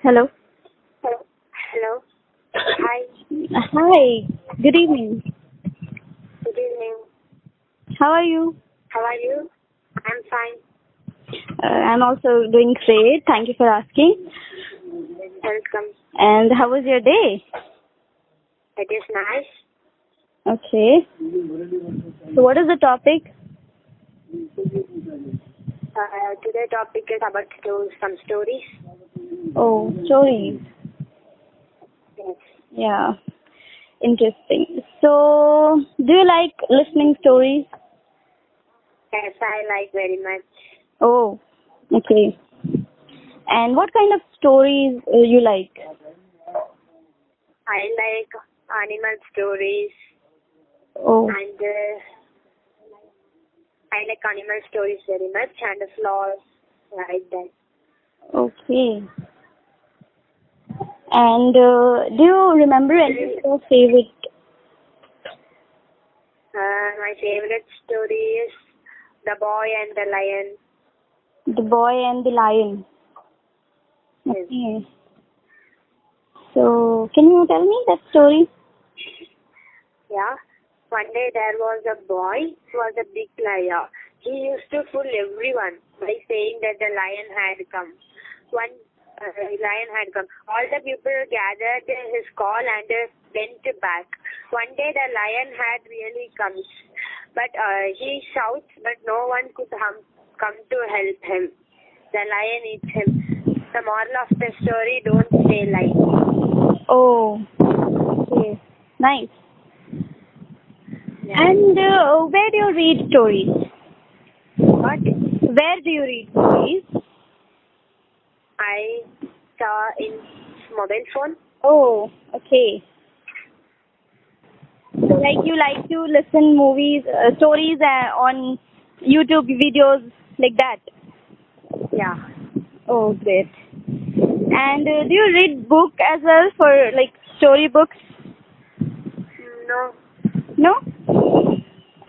Hello. Hello. Hello. Hi. Hi. Good evening. Good evening. How are you? How are you? I'm fine. I'm also doing great. Thank you for asking. Welcome. And how was your day? It is nice. Okay. So what is the topic? Today topic is about some stories. Oh, stories. Yes. Yeah. Interesting. So, do you like listening stories? Yes, I like very much. Oh, okay. And what kind of stories you like? I like animal stories Oh, and I like animal stories very much and flaws like that. okay. And do you remember any of your favorite? My favorite story is The Boy and the Lion. The Boy and the Lion. Yes. Okay. So, can you tell me that story? Yeah. One day there was a boy who was a big liar. He used to fool everyone by saying that the lion had come. One lion had come. All the people gathered his call and went back. One day the lion had really come. But he shouts, but no one could come to help him. The lion eats him. The moral of the story, don't say lies. Oh, okay. Nice. Yeah. And where do you read stories? What? Where do you read stories? I saw in mobile phone. Oh, okay. So, like you like to listen stories on YouTube videos like that? Yeah. Oh, great. And do you read book as well for like story books? No. No?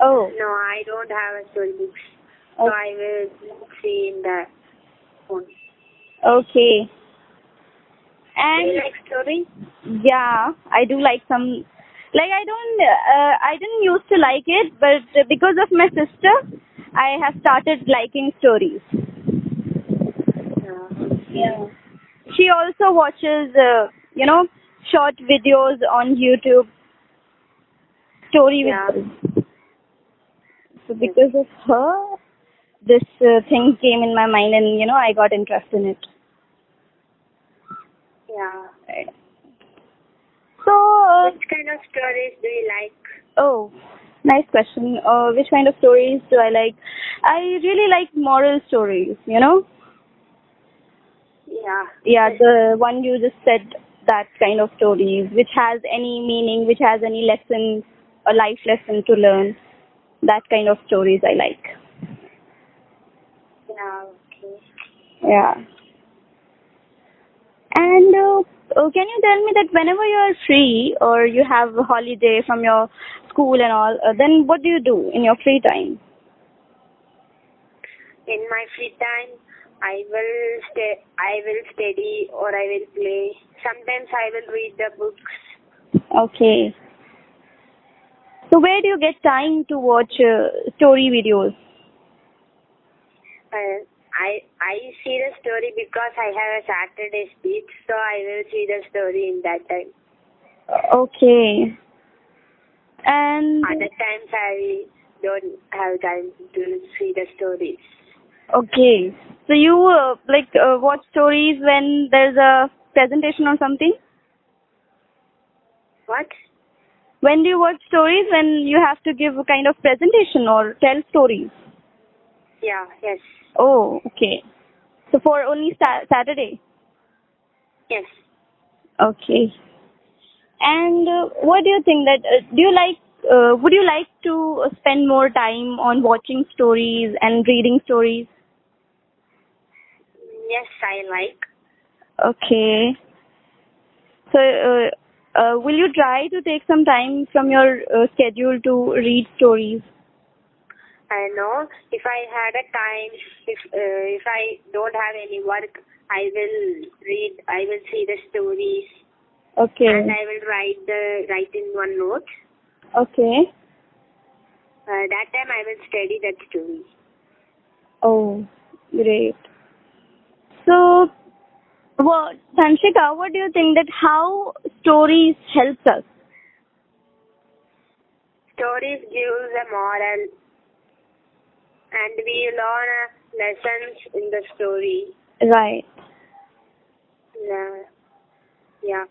Oh, No, I don't have a story book. So okay. I will see in the phone. Okay. Do you And like story? yeah, I do like some. Like I didn't used to like it, but because of my sister, I have started liking stories. Yeah. She also watches, short videos on YouTube, story Yeah. videos. So because of her, this thing came in my mind, and I got interested in it. Yeah. Right. So, Which kind of stories do you like? oh, nice question. Which kind of stories do I like? I really like moral stories. Yeah. Yeah, the one you just said, that kind of stories, which has any meaning, which has any lesson, a life lesson to learn. That kind of stories I like. Yeah, okay. Yeah. And can you tell me that whenever you are free or you have a holiday from your school and all, then what do you do in your free time? In my free time, I will study or I will play. Sometimes I will read the books. Okay. So where do you get time to watch story videos? I see the story because I have a Saturday speech, so I will see the story in that time. Okay. And Other times I don't have time to see the stories. okay. So you watch stories when there's a presentation or something? What? When do you watch stories? When you have to give a kind of presentation or tell stories? Yeah, yes. Oh, okay. So for only Saturday? Yes. Okay. And what do you think that, would you like to spend more time on watching stories and reading stories? Yes, I like. Okay. So, will you try to take some time from your schedule to read stories? I know. If I had a time, if I don't have any work, I will read. I will see the stories, Okay. and I will write in one note. Okay. That time I will study that story. Oh, great. So, Thanshika, what do you think that how stories help us? Stories gives a moral, and we learn lessons in the story. Right. Yeah.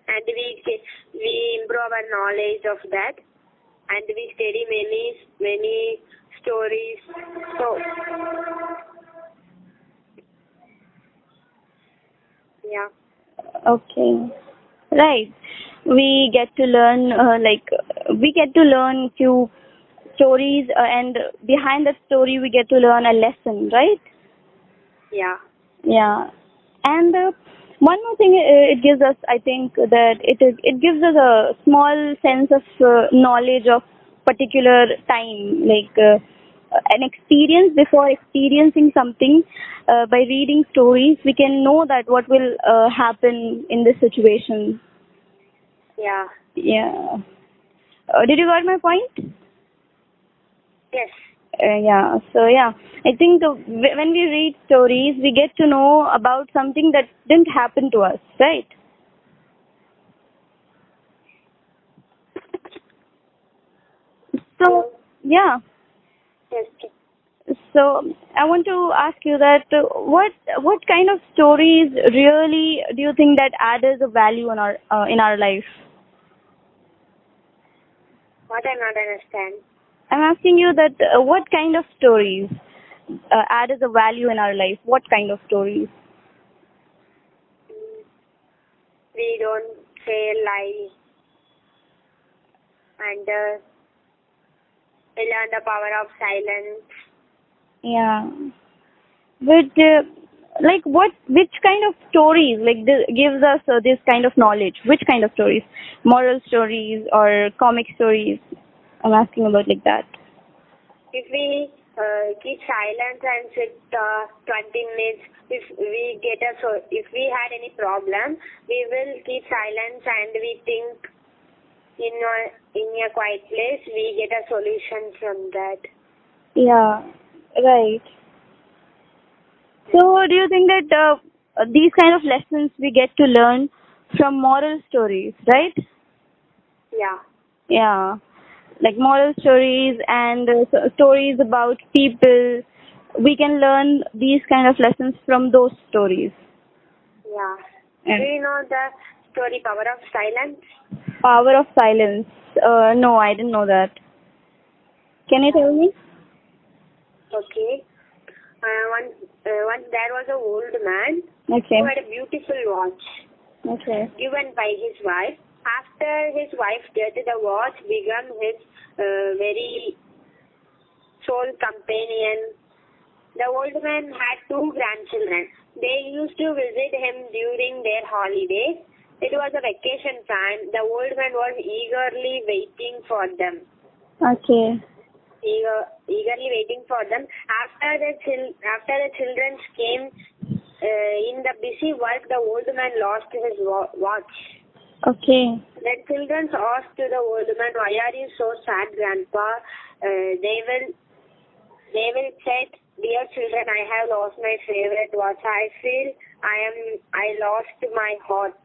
And we improve our knowledge of that, and we study many stories. So yeah. Okay. Right. We get to learn, we get to learn few stories, and behind that story, we get to learn a lesson, right? Yeah. Yeah. And one more thing, it gives us, I think, that it gives us a small sense of knowledge of particular time, an experience before experiencing something. By reading stories, we can know that what will happen in this situation. Yeah. Yeah. Did you got my point? Yes. Yeah. So yeah, I think when we read stories, we get to know about something that didn't happen to us, right? So yeah. Yes. So I want to ask you that what kind of stories really do you think that adds a value in our life? What I not understand. I'm asking you that what kind of stories add as a value in our life? What kind of stories? We don't say lie, and we learn the power of silence. Yeah. But which kind of stories gives us this kind of knowledge? Which kind of stories? Moral stories or comic stories? I'm asking about like that. If we keep silent and sit 20 minutes, if we had any problem, we will keep silence and we think in a quiet place. We get a solution from that. Yeah. Right. So do you think that these kind of lessons we get to learn from moral stories, right? Yeah. Yeah. Like moral stories and stories about people. We can learn these kind of lessons from those stories. Yeah. Yeah. Do you know the story Power of Silence? Power of silence. No, I didn't know that. Can you tell me? Okay. Once there was an old man Okay. who had a beautiful watch Okay. given by his wife. After his wife's death, the watch became his very sole companion. The old man had 2 grandchildren. They used to visit him during their holidays. It was a vacation time. The old man was eagerly waiting for them. Okay. Eagerly waiting for them. After the children came in the busy work, the old man lost his watch. Okay. The children asked to the old man, "Why are you so sad, Grandpa?" They will say, "Dear children, I have lost my favorite watch. I feel I lost my heart."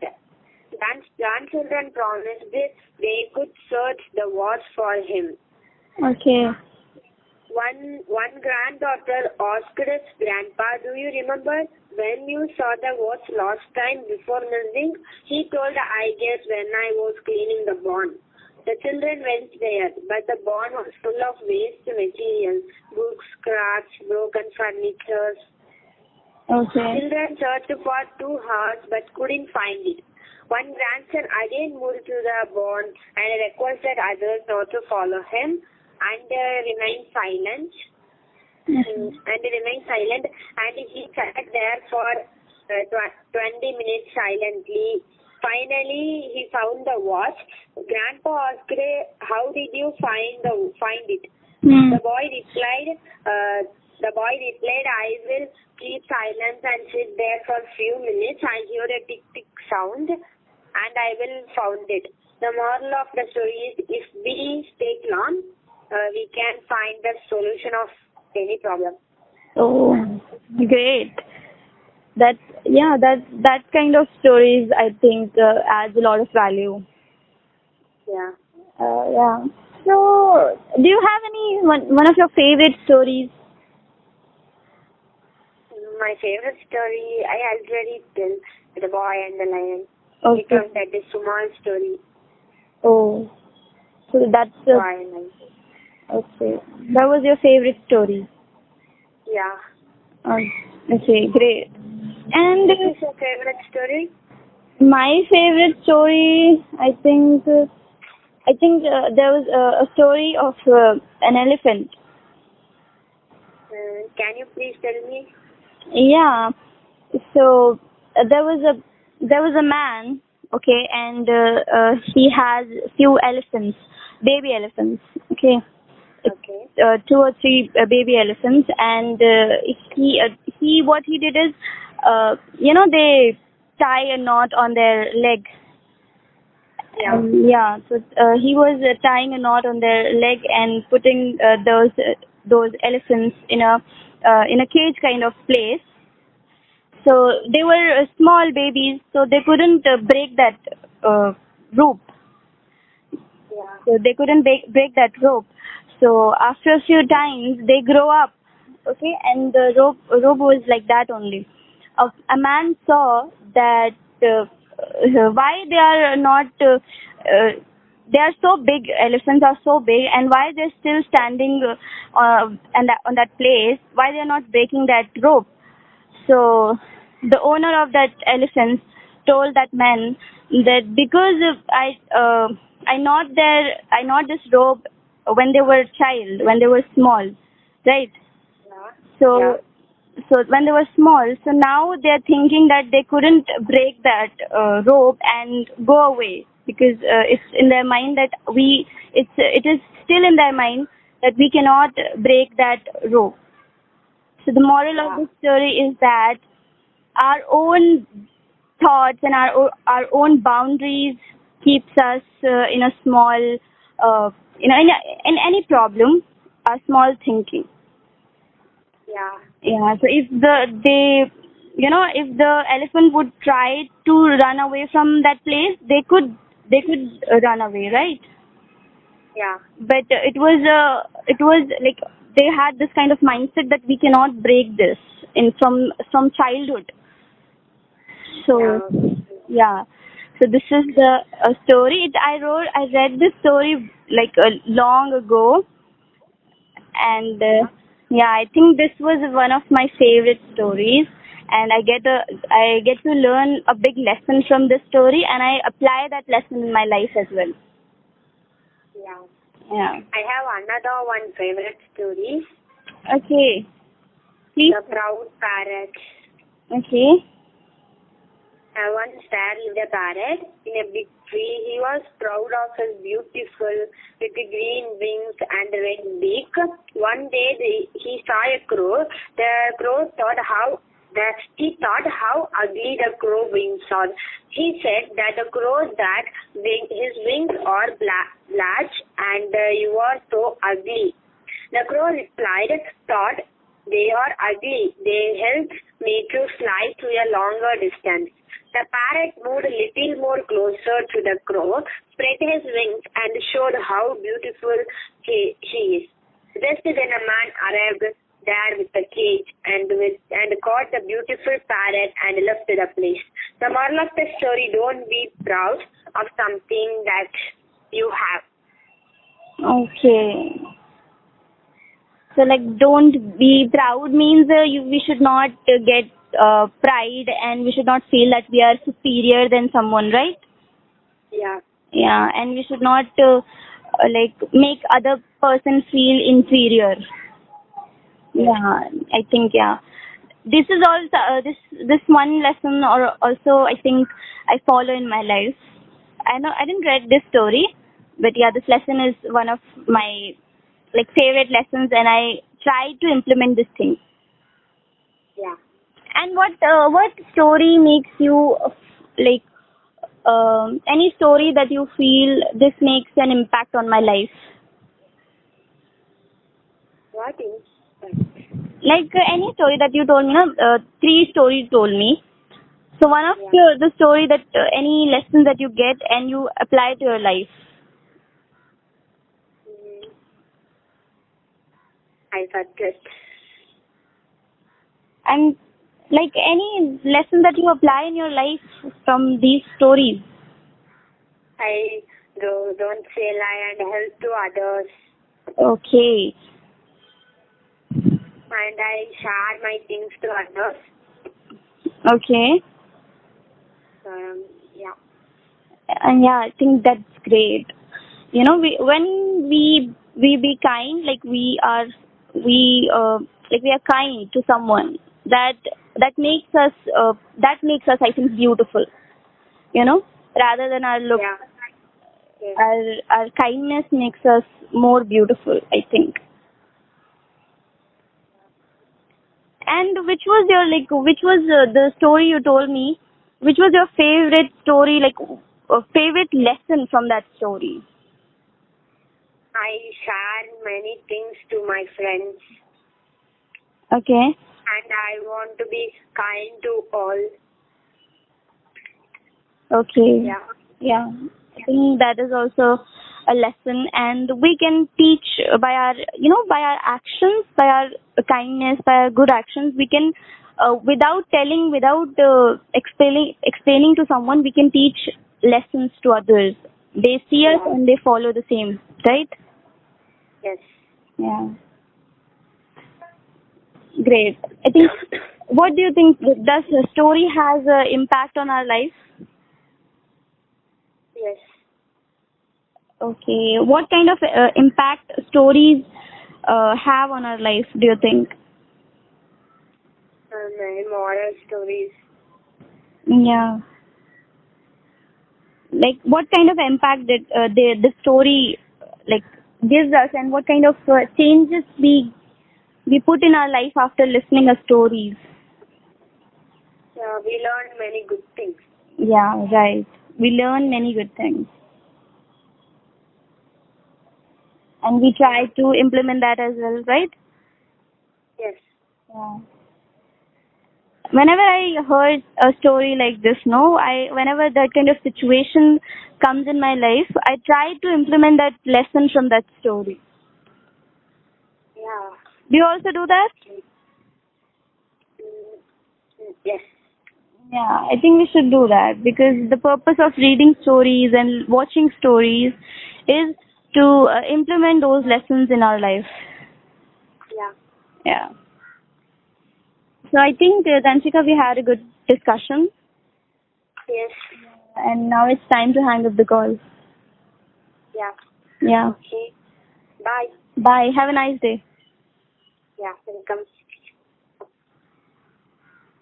Grandchildren promised they could search the watch for him. Okay. One granddaughter asked his grandpa, "Do you remember when you saw the watch last time before missing?" He told, "I guess when I was cleaning the barn." The children went there, but the barn was full of waste material, books, scraps, broken furniture. Okay. Children searched for 2 hours but couldn't find it. One grandson again moved to the barn and requested others not to follow him and remain silent. And he sat there for 20 minutes silently. Finally, he found the watch. Grandpa asked, "How did you find it?" Hmm. The boy replied, I will keep silence and sit there for a few minutes. I hear a tick tick sound and I will found it. The moral of the story is if we stay calm, we can find the solution of any problem. Oh, great. That kind of stories I think adds a lot of value. Yeah. Yeah. So, do you have any one of your favorite stories? My favorite story, I already tell The Boy and the Lion. Okay. Because that is small story. Oh, so that's Boy and Lion. okay. That was your favorite story. Yeah. Okay, great. And What is your favorite story? my favorite story, I think there was a story of an elephant. Can you please tell me? Yeah. So there was a man, okay, and he has few elephants, baby elephants, okay. Okay. Two or three baby elephants, and he what he did is, they tie a knot on their leg. Yeah. Yeah. So he was tying a knot on their leg and putting those elephants in a cage kind of place. So they were small babies, so they couldn't break that rope. Yeah. So they couldn't break that rope. So after a few times, they grow up, okay, and the rope was like that only. A man saw that why they are not, they are so big, elephants are so big, and why they're still standing on that place, why they are not breaking that rope. So the owner of that elephant told that man that because I knot this rope when they were child, when they were small, right? Yeah. So Yeah. so when they were small, so now they're thinking that they couldn't break that rope and go away because it's in their mind that it is still in their mind that we cannot break that rope. So the moral of this story is that our own thoughts and our own boundaries keeps us in a small, in any problem, a small thinking. Yeah. Yeah. So if the elephant would try to run away from that place, they could run away, right? Yeah. But it was like they had this kind of mindset that we cannot break this from childhood. So yeah, so this is the story. I read this story like long ago, and yeah, I think this was one of my favorite stories, and I get to learn a big lesson from this story, and I apply that lesson in my life as well. Yeah. Yeah. I have another one favorite story. Okay. Please. The Proud Parrot. Okay. Once there lived a parrot in a big tree. He was proud of his beautiful with the green wings and red beak. One day he saw a crow. The crow thought how ugly the crow wings are. He said that the crow that his wings are black and you are so ugly. The crow replied, thought they are ugly. They help me to fly to a longer distance. The parrot moved a little more closer to the crow, spread his wings and showed how beautiful he is. Just then a man arrived there with a cage and caught the beautiful parrot and left the place. The moral of the story: don't be proud of something that you have. Okay. So like don't be proud means we should not get pride and we should not feel that we are superior than someone, right? Yeah. Yeah, and we should not like make other person feel inferior. Yeah, I think yeah. This is also this one lesson or also I think I follow in my life. I know I didn't read this story, but yeah, this lesson is one of my like favorite lessons, and I try to implement this thing. Yeah. And what story makes you like any story that you feel this makes an impact on my life? What is that? Like any story that you told me, no? 3 stories you told me. So one of Yeah. the story that any lesson that you get and you apply to your life. I forget. And like any lesson that you apply in your life from these stories. I don't say lie and help to others. Okay. And I share my things to others. Okay. Yeah. And yeah, I think that's great. You know, when we be kind, like we are kind to someone, that makes us I think beautiful. You know, rather than our look, Yeah. Yes. our kindness makes us more beautiful, I think. And which was the story you told me? Which was your favorite story, like favorite lesson from that story? I share many things to my friends. Okay. And I want to be kind to all. Okay. Yeah. Yeah. I think that is also a lesson, and we can teach by our actions, by our kindness, by our good actions. We can, without explaining to someone, we can teach lessons to others. They see us and they follow the same, right? Yes. Yeah. Great. I think. What do you think? Does the story has an impact on our life? Yes. Okay. What kind of impact stories have on our life, do you think? Many moral stories. Yeah. Like, what kind of impact did the story like gives us, and what kind of changes we put in our life after listening a stories? We learned many good things. Yeah, right. We learn many good things, and we try to implement that as well, right? Yes. Yeah. Whenever I heard a story like this, whenever that kind of situation comes in my life, I try to implement that lesson from that story. Yeah. Do you also do that? Yes. Yeah, I think we should do that, because the purpose of reading stories and watching stories is to implement those lessons in our life. Yeah. Yeah. So I think, Thanshika, we had a good discussion, Yes. and now it's time to hang up the call. Yeah. Yeah. Okay. Bye. Bye. Have a nice day. Yeah. Welcome.